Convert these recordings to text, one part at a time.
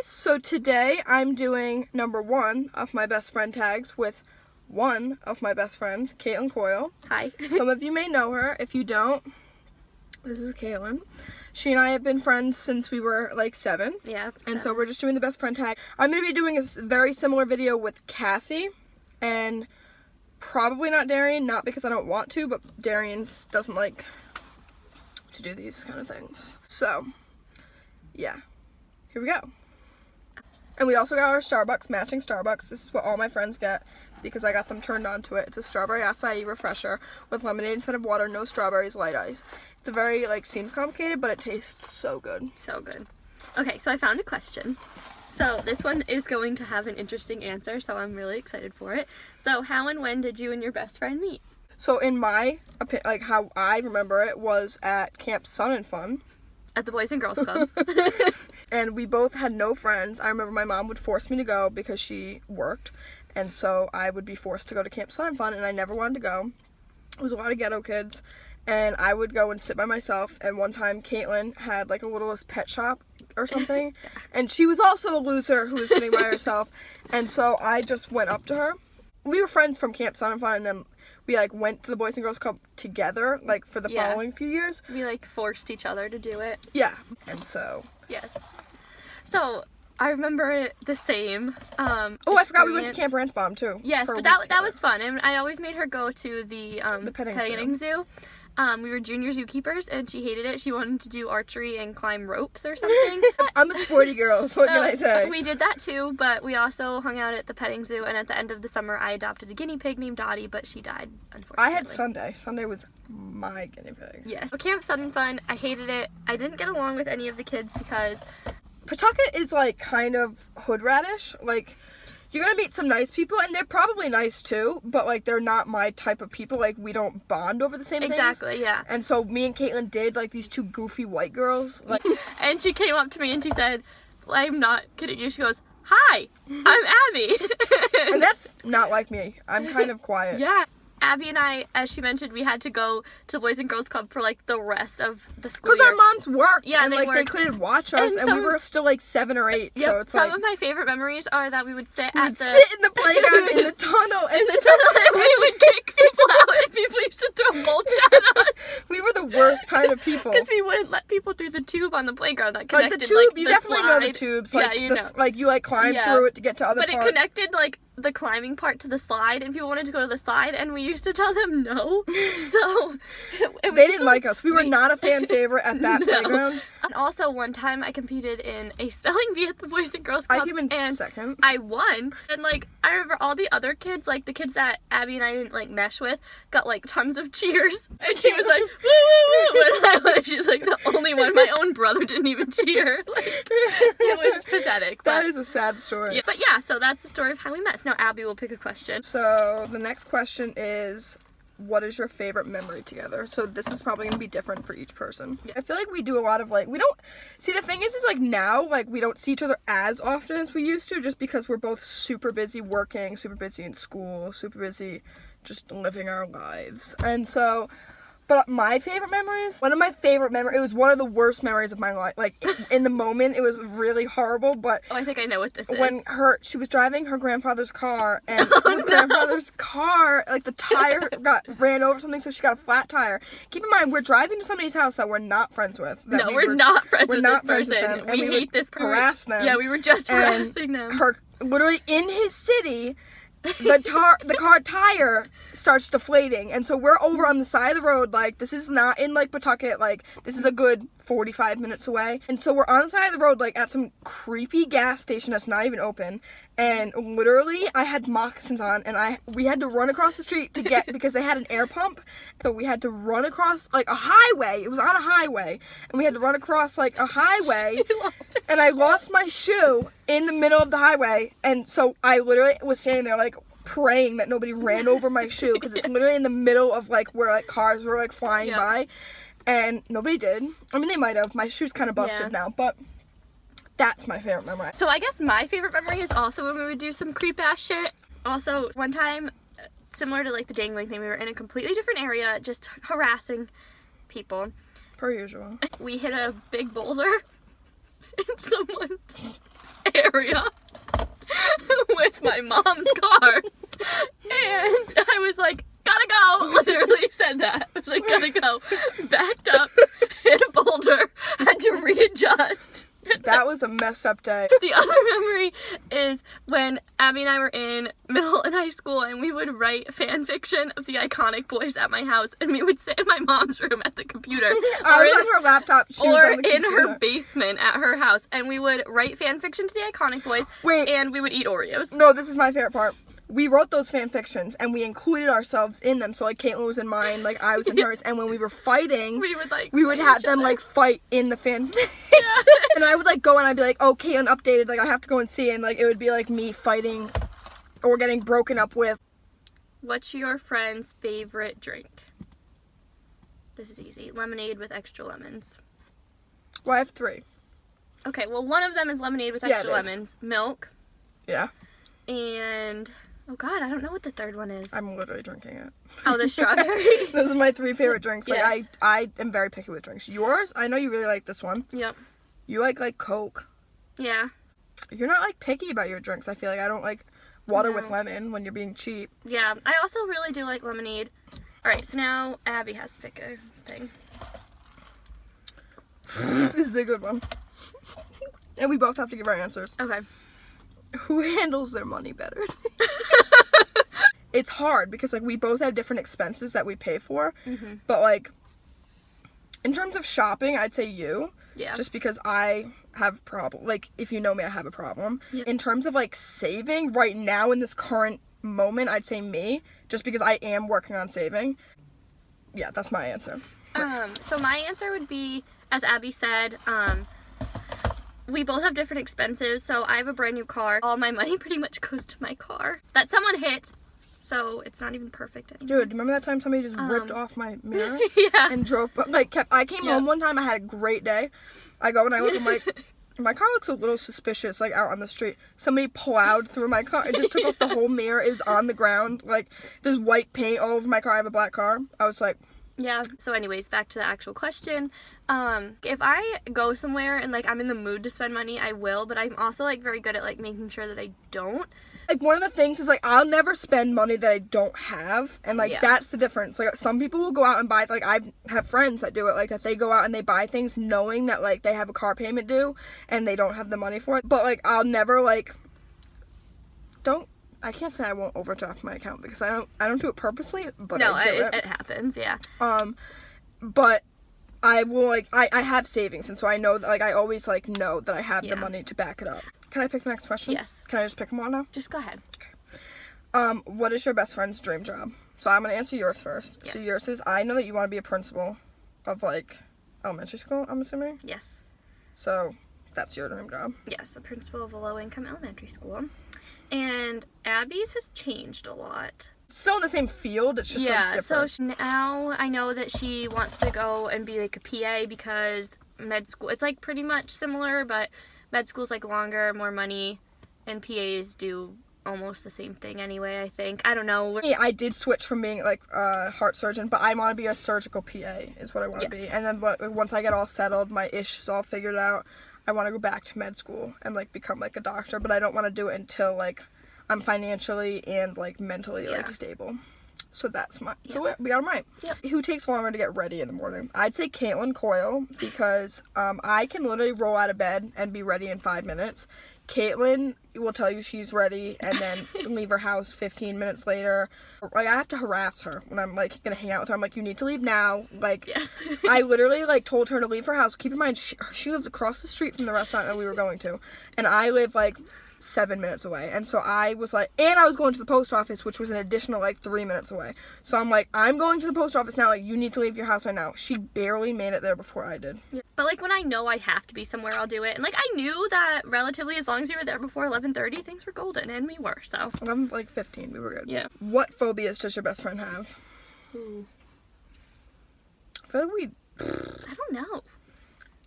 guys, so today I'm doing number 1 of my best friend tags with one of my best friends, Katelyn Coyle. Hi. Some of you may know her. If you don't, this is Katelyn. She and I have been friends since we were like 7. Yeah. And so we're just doing the best friend tag. I'm going to be doing a very similar video with Cassie and probably not Darian, not because I don't want to, but Darian doesn't like to do these kind of things. So, yeah. Here we go. And we also got our Starbucks, matching Starbucks. This is what all my friends get because I got them turned on to it. It's a strawberry acai refresher with lemonade instead of water, no strawberries, light ice. It's a very, seems complicated, but it tastes so good. So good. Okay, so I found a question. So this one is going to have an interesting answer, so I'm really excited for it. So how and when did you and your best friend meet? So in my opinion, how I remember it was at Camp Sun and Fun. At the Boys and Girls Club. And we both had no friends. I remember my mom would force me to go because she worked. And so I would be forced to go to Camp Sun and Fun, and I never wanted to go. It was a lot of ghetto kids. And I would go and sit by myself. And one time, Katelyn had like a littlest pet shop or something. And she was also a loser who was sitting by herself. And so I just went up to her. We were friends from Camp Sun and Fun, and then we went to the Boys and Girls Club together, for the following few years. We forced each other to do it. Yeah. And so. Yes. So I remember it the same. I forgot we went to Camp Ransbom too. Yes, but that was fun, and I always made her go to the petting zoo. We were junior zookeepers, and she hated it. She wanted to do archery and climb ropes or something. I'm a sporty girl, so what can I say? We did that too, but we also hung out at the petting zoo, and at the end of the summer, I adopted a guinea pig named Dottie, but she died, unfortunately. I had Sunday. Sunday was my guinea pig. Yes. So Camp Sun and Fun, I hated it. I didn't get along with any of the kids because Pawtucket is kind of hood radish. You're gonna meet some nice people, and they're probably nice too, but they're not my type of people. We don't bond over the same things. Exactly, yeah. And so me and Katelyn did these two goofy white girls. And she came up to me and she said, "I'm not kidding you." She goes, "Hi, I'm Abby." And that's not like me. I'm kind of quiet. Yeah. Abby and I, as she mentioned, we had to go to the Boys and Girls Club for the rest of the school year. Because our moms worked. Yeah, and they couldn't watch us, and we were still 7 or 8. Yep, so it's some of my favorite memories are that we would sit in the playground in the tunnel, and we would kick people out, and people used to throw mulch at us. We were the worst kind of people. Because we wouldn't let people through the tube on the playground that connected the tube. You the definitely slide. know the tubes. Yeah, you know. You climb through it to get to other parts. But it connected the climbing part to the slide, and people wanted to go to the slide, and we used to tell them no. So they didn't like us. We were not a fan favorite at that playground. And also one time I competed in a spelling bee at the Boys and Girls Club. I came in second. I won. And I remember all the other kids, the kids that Abby and I didn't mesh with, got tons of cheers. And she was like, woo woo woo. And I won. She's the only one. My own brother didn't even cheer. It was pathetic. That is a sad story. Yeah, but yeah, so that's the story of how we met. So now Abby will pick a question. So the next question is, what is your favorite memory together? So this is probably going to be different for each person. Yeah. I feel we do a lot of we don't see, the thing is now we don't see each other as often as we used to, just because we're both super busy working, super busy in school, super busy just living our lives. And so, but my favorite memories, one of my favorite memories, it was one of the worst memories of my life. In the moment, it was really horrible, but I think I know what this is. When she was driving her grandfather's car, and grandfather's car, the tire ran over something, so she got a flat tire. Keep in mind, we're driving to somebody's house that we're not friends with. We're not friends with this person. We hate this person. Harass them. Yeah, we were just harassing them. Literally in his city, the car tire starts deflating, and so we're over on the side of the road. This is not in Pawtucket. This is a good 45 minutes away, and so we're on the side of the road at some creepy gas station that's not even open. And literally I had moccasins on, and we had to run across the street to get because they had an air pump, so we had to run across a highway. It was on a highway, and we had to run across a highway. And I lost my shoe in the middle of the highway, and so I literally was standing there praying that nobody ran over my shoe, because it's literally in the middle of where cars were flying by, and nobody did. I mean, they might have. My shoe's kind of busted now, but that's my favorite memory. So I guess my favorite memory is also when we would do some creep ass shit. Also, one time, similar to the dangling thing, we were in a completely different area, just harassing people. Per usual. We hit a big boulder, and someone area with my mom's car. And I was like, gotta go. Literally said that. I was like, gotta go. Backed up, hit a boulder, had to readjust. That was a messed up day. The other memory is when Abby and I were in middle and high school, and we would write fan fiction of the iconic boys at my house, and we would sit in my mom's room at the computer. I was on her laptop. She was Or on the in computer. her basement at her house, and we would write fan fiction to the iconic boys. Wait. And we would eat Oreos. No, this is my favorite part. We wrote those fan fictions and we included ourselves in them. So like Katelyn was in mine, like I was in hers, and when we were fighting, We would have each them other. like fight in the fan fiction. And I would like go and I'd be like, oh, Katelyn updated, like I have to go and see, and like it would be like me fighting or getting broken up with. What's your friend's favorite drink? This is easy. Lemonade with extra lemons. Well, I have 3. Okay, well, one of them is lemonade with Yeah, extra it is. lemons, milk, Yeah, and oh god, I don't know what the third one is. I'm literally drinking it. Oh, the strawberry. Those are my 3 favorite drinks. Like Yes. I am very picky with drinks. Yours? I know you really like this one. Yep. You like Coke. Yeah. You're not like picky about your drinks. I feel like I don't like water No. with lemon when you're being cheap. Yeah. I also really do like lemonade. All right, so now Abby has to pick a thing. This is a good one. And we both have to give our answers. Okay. Who handles their money better? It's hard because like we both have different expenses that we pay for. Mm-hmm. But like in terms of shopping, I'd say you. Yeah. Just because I have a problem. Like if you know me, I have a problem. Yep. In terms of like saving right now in this current moment, I'd say me. Just because I am working on saving. Yeah, that's my answer. So my answer would be, as Abby said, we both have different expenses. So I have a brand new car. All my money pretty much goes to my car that someone hit. So it's not even perfect anymore. Dude, remember that time somebody just ripped off my mirror? Yeah. And drove, like, I came Yeah. home one time, I had a great day. I go and I look, I'm like, my car looks a little suspicious, like, out on the street. Somebody plowed through my car and just took off the whole mirror. It was on the ground, like, there's white paint all over my car. I have a black car. I was like... Yeah. So anyways, back to the actual question. If I go somewhere and, like, I'm in the mood to spend money, I will. But I'm also, like, very good at, like, making sure that I don't. Like, one of the things is, like, I'll never spend money that I don't have. And, like, Yeah. that's the difference. Like, some people will go out and buy, like, I have friends that do it, like, that they go out and they buy things knowing that, like, they have a car payment due and they don't have the money for it. But, like, I'll never, like, I can't say I won't overdraft my account because I don't do it purposely, but No, I do it happens, yeah. But I will, like, I have savings, and so I know that, like, I always, like, know that I have Yeah. the money to back it up. Can I pick the next question? Yes. Can I just pick them all now? Just go ahead. What is your best friend's dream job? So I'm gonna answer yours first. Yes. So yours is, I know that you want to be a principal of, like, elementary school, I'm assuming? Yes. So that's your dream job. Yes, a principal of a low-income elementary school. And Abby's has changed a lot. It's still in the same field, it's just, like, so different. now I know that she wants to go and be like a PA because med school, it's like pretty much similar, but med school's like longer, more money, and PAs do almost the same thing anyway, I think. I don't know. Yeah, I did switch from being, like, a heart surgeon, but I want to be a surgical PA is what I want to Yes. be. And then once I get all settled, my ish is all figured out, I want to go back to med school and, like, become, like, a doctor. But I don't want to do it until, like, I'm financially and, like, mentally, like, Yeah. stable. So that's my... So we got them right. Yep. Who takes longer to get ready in the morning? I'd say Katelyn Coyle because I can literally roll out of bed and be ready in 5 minutes. Katelyn will tell you she's ready and then leave her house 15 minutes later. Like, I have to harass her when I'm, like, gonna hang out with her. I'm like, you need to leave now. Like, Yes. I literally, like, told her to leave her house. Keep in mind, she lives across the street from the restaurant that we were going to. And I live, like, 7 minutes away. And so I was like, and I was going to the post office, which was an additional, like, 3 minutes away. So I'm like, I'm going to the post office now. Like, you need to leave your house right now. She barely made it there before I did. Yeah. But like when I know I have to be somewhere, I'll do it. And like I knew that relatively as long as we were there before 11:30, things were golden, and we were, so. 11, like, 15, we were good. Yeah. What phobias does your best friend have? Ooh. I feel like I don't know.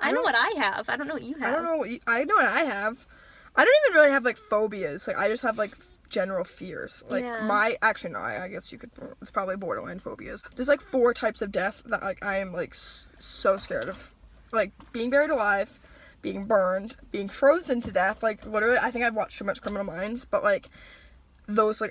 I know what I have. I don't know what you have. I don't know I know what I have. I don't even really have, like, phobias. Like, I just have, like, general fears. Like, Yeah. actually, no, I guess you could, it's probably borderline phobias. There's, like, 4 types of death that, like, I am, like, so scared of. Like, being buried alive, being burned, being frozen to death. Like, literally, I think I've watched too much Criminal Minds, but, like, those, like,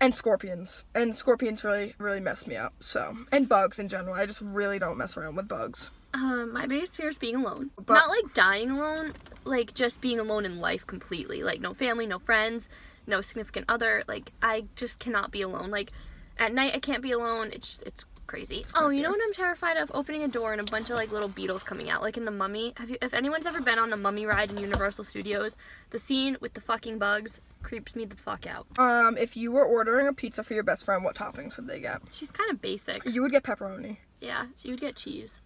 and scorpions. And scorpions really, really mess me up, so. And bugs in general. I just really don't mess around with bugs. My biggest fear is being alone. But, not, like, dying alone, like, just being alone in life completely. Like, no family, no friends, no significant other. Like, I just cannot be alone. Like, at night, I can't be alone. It's crazy. Oh, you know what I'm terrified of? Opening a door and a bunch of, like, little beetles coming out, like in The Mummy. If anyone's ever been on the Mummy ride in Universal Studios, the scene with the fucking bugs creeps me the fuck out. If you were ordering a pizza for your best friend, what toppings would they get? She's kind of basic. You would get pepperoni. Yeah, she would get cheese.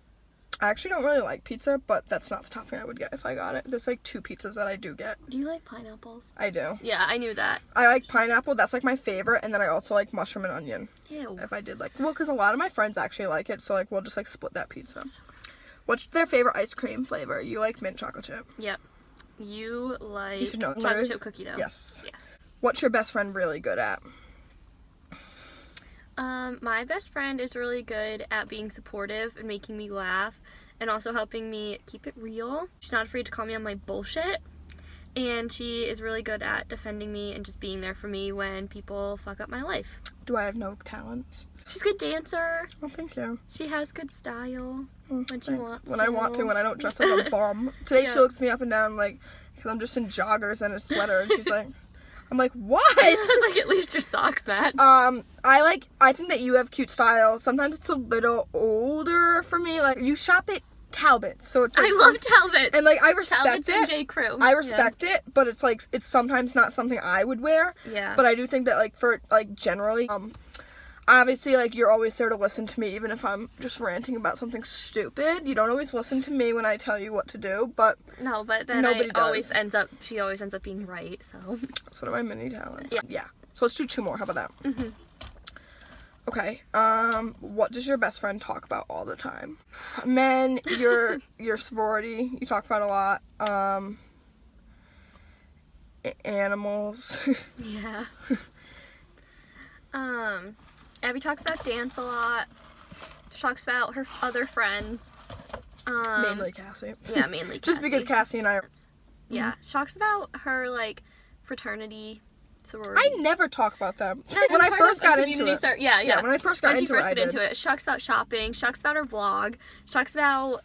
I actually don't really like pizza, but that's not the topping I would get if I got it. There's, like, 2 pizzas that I do get. Do you like pineapples? I do. Yeah, I knew that. I like pineapple. That's, like, my favorite. And then I also like mushroom and onion. Ew. If I did, like... Well, because a lot of my friends actually like it, so, like, we'll just, like, split that pizza. So gross. What's their favorite ice cream flavor? You like mint chocolate chip. Yep. You like You should know. chocolate chip cookie dough. Yes. Yes. What's your best friend really good at? My best friend is really good at being supportive and making me laugh and also helping me keep it real. She's not afraid to call me on my bullshit. And she is really good at defending me and just being there for me when people fuck up my life. Do I have no talents? She's a good dancer. Oh, thank you. She has good style Oh, when she thanks. wants When I want to, when I don't dress like a bum. Today she Yeah. looks me up and down, like, because I'm just in joggers and a sweater, and she's like... I'm like, what? It's like, at least your socks match. I think that you have cute style. Sometimes it's a little older for me. Like, you shop at Talbot's, so it's like... I love Talbot. And, like, I respect Talbot's and it. J. Crew. I respect it, but it's, like, it's sometimes not something I would wear. Yeah. But I do think that, like, for, like, generally, obviously, like, you're always there to listen to me, even if I'm just ranting about something stupid. You don't always listen to me when I tell you what to do, but... No, but then Nobody she always ends up being right, so. That's one of my mini talents. Yeah. Yeah. So let's do 2 more. How about that? Mm-hmm. Okay. What does your best friend talk about all the time? Men, your sorority, you talk about a lot. Animals. Yeah. Abby talks about dance a lot. She talks about her other friends. Mainly Cassie. Yeah, mainly Cassie. Just because Cassie and I are... Yeah. She talks about her, like, fraternity, sorority. I never talk about them. No, When I part first of got a into community it. Yeah. When I first got into it, I did. She talks about shopping. She talks about her vlog. She talks about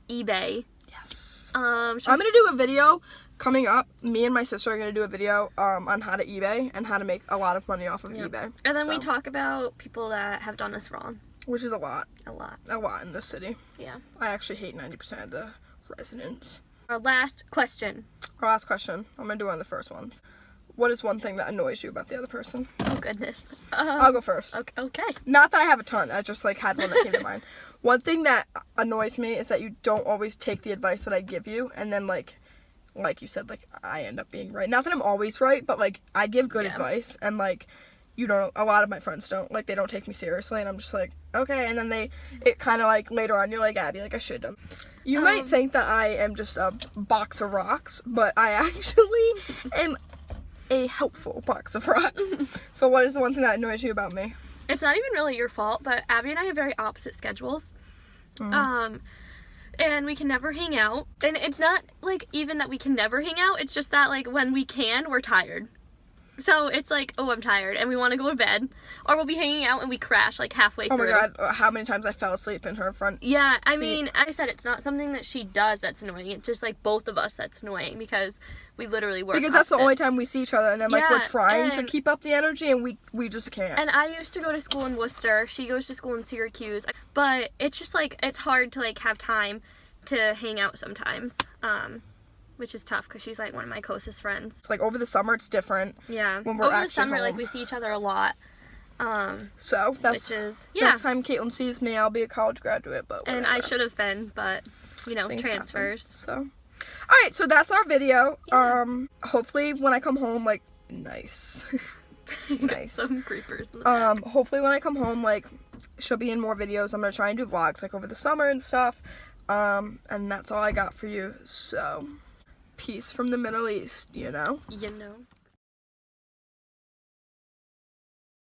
eBay. Yes. I'm I'm gonna do a video coming up. Me and my sister are gonna do a video on how to eBay and how to make a lot of money off of eBay. And then we So, talk about people that have done us wrong. which is a lot. A lot. A lot in this city. Yeah. I actually hate 90% of the residents. Our last question. Our last question. I'm gonna do one of the first ones. What is one thing that annoys you about the other person? Oh, goodness. I'll go first. Okay. Not that I have a ton. I just, like, had one that came to mind. One thing that annoys me is that you don't always take the advice that I give you, and then, like you said, like, I end up being right. Not that I'm always right, but, like, I give good advice, and, like, you don't, a lot of my friends don't, like, they don't take me seriously, and I'm just like, okay, and then it kind of, like, later on, you're like, Abby, like, I should have. You might think that I am just a box of rocks, but I actually am a helpful box of rocks. So what is the one thing that annoys you about me? It's not even really your fault, but Abby and I have very opposite schedules. And we can never hang out. And it's not, like, even that we can never hang out. It's just that, like, when we can, we're tired. So it's like, oh, I'm tired, and we want to go to bed. Or we'll be hanging out and we crash, like, halfway through. Oh my god, how many times I fell asleep in her front Yeah, I seat. mean, I said it's not something that she does that's annoying. It's just, like, both of us that's annoying because we literally work Because that's the opposite. only time we see each other, and then, like, we're Yeah, trying to and- keep up the energy, and we just can't. And I used to go to school in Worcester. She goes to school in Syracuse. But it's just, like, it's hard to, like, have time to hang out sometimes. Which is tough because she's, like, one of my closest friends. It's like, over the summer, it's different. Yeah. When we're Over the actually summer, home. like, we see each other a lot. So, that's... Which is, yeah. Next time Katelyn sees me, I'll be a college graduate, but whatever. And I should have been, but, you know, Things transfers. happen, so... Alright, so that's our video. Yeah. Hopefully when I come home, like, nice. Nice. Some creepers in the back. Hopefully when I come home, like, she'll be in more videos. I'm gonna try and do vlogs, like, over the summer and stuff. And that's all I got for you, so... Peace from the Middle East, you know? You know.